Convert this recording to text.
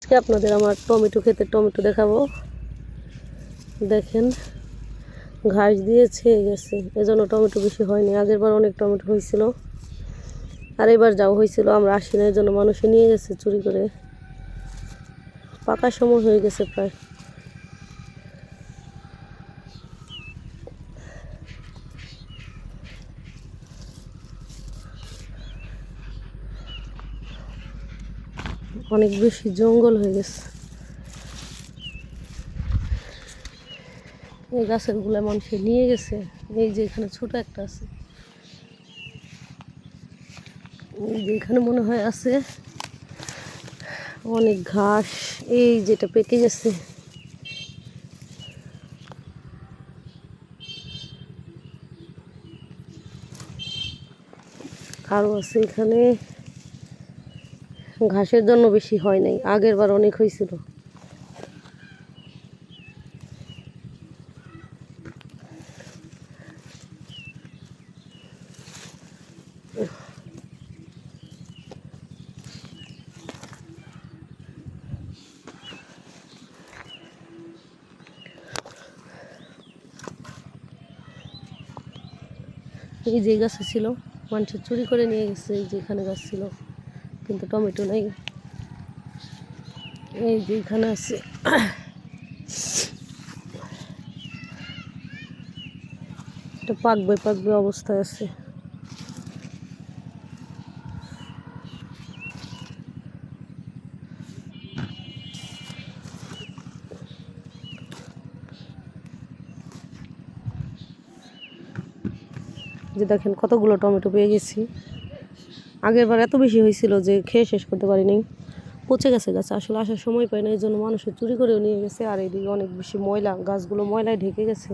আজকে আপনাদের আমার টমেটো খেতে টমেটো দেখাবো। দেখেন ঘাস দিয়ে ছেয়ে গেছে, এজন্য টমেটো বেশি হয়নি। আগের বার অনেক টমেটো হয়েছিল, আর এবার যাও হয়েছিল আমরা আসি না, এজন্য মানুষে নিয়ে গেছে চুরি করে। পাকার সময় হয়ে গেছে প্রায়। অনেক বেশি জঙ্গল হয়ে গেছে। এই গাছের গুলা মানুষে নিয়ে গেছে। এই যে এখানে ছোট একটা আছে, এই যে এখানে মনে হয় আছে অনেক ঘাস। এই যেটা পেকে গেছে, আরও আছে এখানে। ঘাসের জন্য বেশি হয় নাই, আগের বার অনেক হয়েছিল। এই যে গাছে ছিল, মানুষের চুরি করে নিয়ে গেছে। এই যে এখানে গাছ ছিল, কিন্তু টমেটো নেই। এই যে এখানে আছে, এটা পাকবে পাকবে অবস্থায় আছে। যে দেখেন কতগুলো টমেটো পেয়ে গেছি। আগের বার এত বেশি হয়েছিল যে খেয়ে শেষ করতে পারিনি, পচে গেছে গাছ। আসলে আসার সময় পাই না, এই জন্য মানুষের চুরি করেও নিয়ে গেছে। আর এদিকে অনেক বেশি ময়লা, গাছগুলো ময়লায় ঢেকে গেছে।